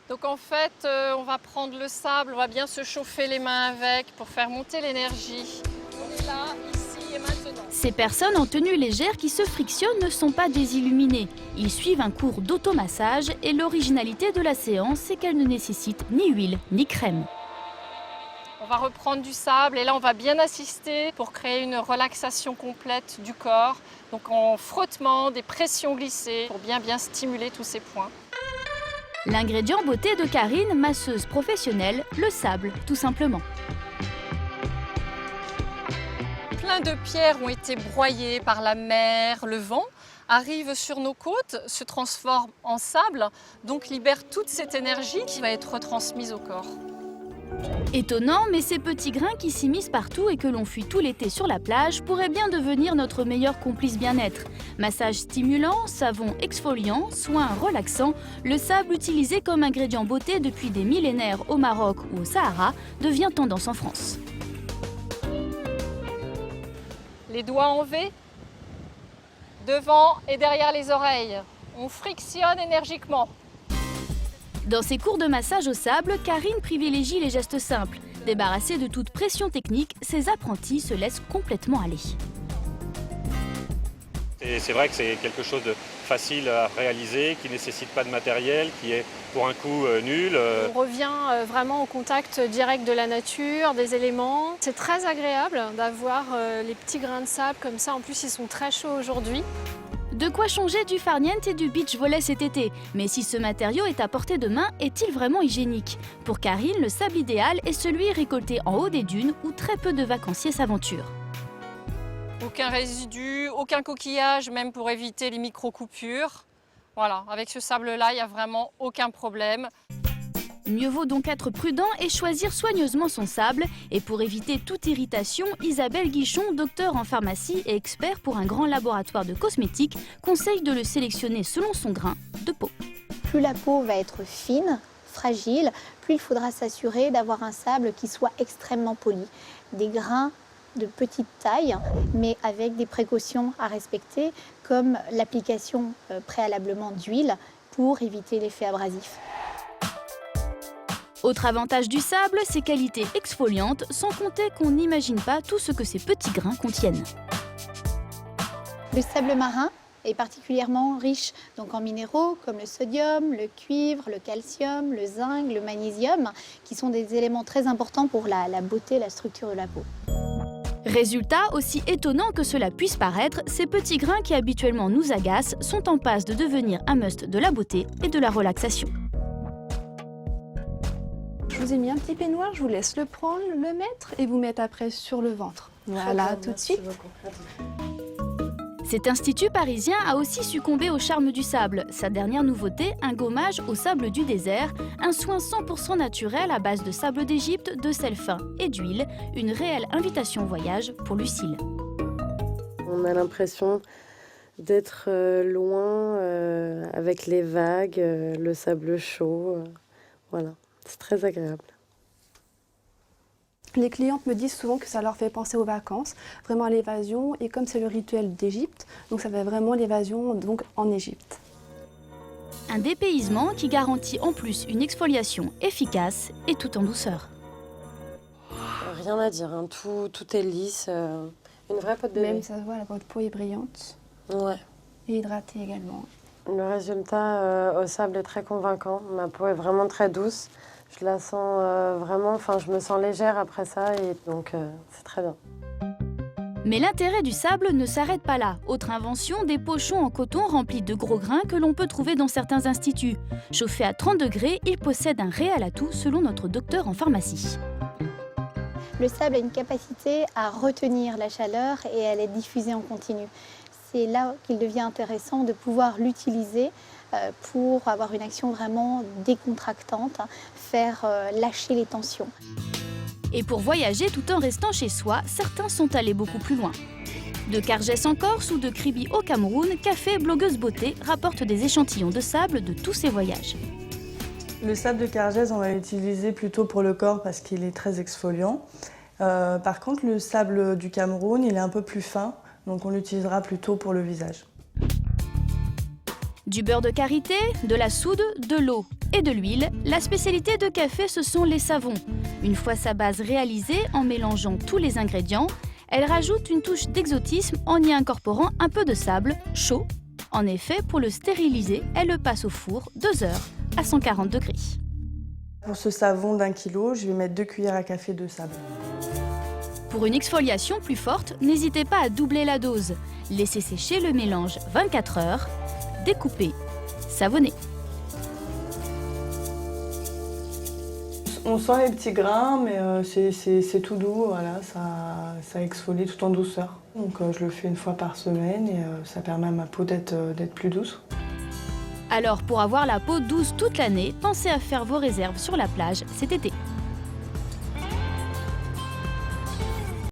Donc en fait, on va prendre le sable, on va bien se chauffer les mains avec pour faire monter l'énergie. On est là, ici et maintenant. Ces personnes en tenue légère qui se frictionnent ne sont pas des illuminés. Ils suivent un cours d'automassage et l'originalité de la séance, c'est qu'elle ne nécessite ni huile ni crème. On va reprendre du sable et là on va bien assister pour créer une relaxation complète du corps. Donc en frottement, des pressions glissées pour bien stimuler tous ces points. L'ingrédient beauté de Karine, masseuse professionnelle, le sable, tout simplement. Plein de pierres ont été broyées par la mer, le vent, arrivent sur nos côtes, se transforment en sable, donc libèrent toute cette énergie qui va être retransmise au corps. Étonnant, mais ces petits grains qui s'immiscent partout et que l'on fuit tout l'été sur la plage pourraient bien devenir notre meilleur complice bien-être. Massage stimulant, savon exfoliant, soins relaxants, le sable utilisé comme ingrédient beauté depuis des millénaires au Maroc ou au Sahara devient tendance en France. Les doigts en V, devant et derrière les oreilles. On frictionne énergiquement. Dans ses cours de massage au sable, Karine privilégie les gestes simples. Débarrassée de toute pression technique, ses apprentis se laissent complètement aller. Et c'est vrai que c'est quelque chose de facile à réaliser, qui ne nécessite pas de matériel, qui est pour un coût nul. On revient vraiment au contact direct de la nature, des éléments. C'est très agréable d'avoir les petits grains de sable comme ça. En plus, ils sont très chauds aujourd'hui. De quoi changer du farniente et du beach volley cet été. Mais si ce matériau est à portée de main, est-il vraiment hygiénique? Pour Karine, le sable idéal est celui récolté en haut des dunes où très peu de vacanciers s'aventurent. Aucun résidu, aucun coquillage, même pour éviter les micro-coupures. Voilà, avec ce sable-là, il n'y a vraiment aucun problème. Mieux vaut donc être prudent et choisir soigneusement son sable. Et pour éviter toute irritation, Isabelle Guichon, docteure en pharmacie et expert pour un grand laboratoire de cosmétiques, conseille de le sélectionner selon son grain de peau. Plus la peau va être fine, fragile, plus il faudra s'assurer d'avoir un sable qui soit extrêmement poli. Des grains de petite taille, mais avec des précautions à respecter, comme l'application préalablement d'huile pour éviter l'effet abrasif. Autre avantage du sable, ses qualités exfoliantes, sans compter qu'on n'imagine pas tout ce que ces petits grains contiennent. Le sable marin est particulièrement riche donc en minéraux comme le sodium, le cuivre, le calcium, le zinc, le magnésium, qui sont des éléments très importants pour la beauté et la structure de la peau. Résultat, aussi étonnant que cela puisse paraître, ces petits grains qui habituellement nous agacent sont en passe de devenir un must de la beauté et de la relaxation. Je vous ai mis un petit peignoir, je vous laisse le prendre, le mettre et vous mettre après sur le ventre. Voilà, tout de suite. Cet institut parisien a aussi succombé au charme du sable. Sa dernière nouveauté, un gommage au sable du désert, un soin 100% naturel à base de sable d'Égypte, de sel fin et d'huile, une réelle invitation au voyage pour Lucille. On a l'impression d'être loin avec les vagues, le sable chaud, voilà. C'est très agréable. Les clientes me disent souvent que ça leur fait penser aux vacances, vraiment à l'évasion, et comme c'est le rituel d'Égypte, donc ça fait vraiment l'évasion donc en Égypte. Un dépaysement qui garantit en plus une exfoliation efficace et tout en douceur. Rien à dire, hein. Tout est lisse, une vraie peau de bébé. Même ça se voit, votre peau est brillante. Ouais. Et hydratée également. Le résultat au sable est très convaincant. Ma peau est vraiment très douce. Je la sens vraiment, enfin je me sens légère après ça et donc c'est très bien. Mais l'intérêt du sable ne s'arrête pas là. Autre invention, des pochons en coton remplis de gros grains que l'on peut trouver dans certains instituts. Chauffé à 30 degrés, il possède un réel atout selon notre docteur en pharmacie. Le sable a une capacité à retenir la chaleur et elle est diffusée en continu. C'est là qu'il devient intéressant de pouvoir l'utiliser pour avoir une action vraiment décontractante, faire lâcher les tensions. Et pour voyager tout en restant chez soi, certains sont allés beaucoup plus loin. De Cargès en Corse ou de Kribi au Cameroun, Café Blogueuse Beauté rapporte des échantillons de sable de tous ses voyages. Le sable de Cargès, on va l'utiliser plutôt pour le corps parce qu'il est très exfoliant. Par contre, le sable du Cameroun, il est un peu plus fin, donc on l'utilisera plutôt pour le visage. Du beurre de karité, de la soude, de l'eau et de l'huile, la spécialité de café, ce sont les savons. Une fois sa base réalisée, en mélangeant tous les ingrédients, elle rajoute une touche d'exotisme en y incorporant un peu de sable chaud. En effet, pour le stériliser, elle le passe au four 2 heures à 140 degrés. Pour ce savon d'1 kg, je vais mettre 2 cuillères à café de sable. Pour une exfoliation plus forte, n'hésitez pas à doubler la dose. Laissez sécher le mélange 24 heures. Découpez, savonnez. On sent les petits grains, mais c'est tout doux, voilà, ça exfolie tout en douceur. Donc je le fais 1 fois par semaine et ça permet à ma peau d'être plus douce. Alors pour avoir la peau douce toute l'année, pensez à faire vos réserves sur la plage cet été.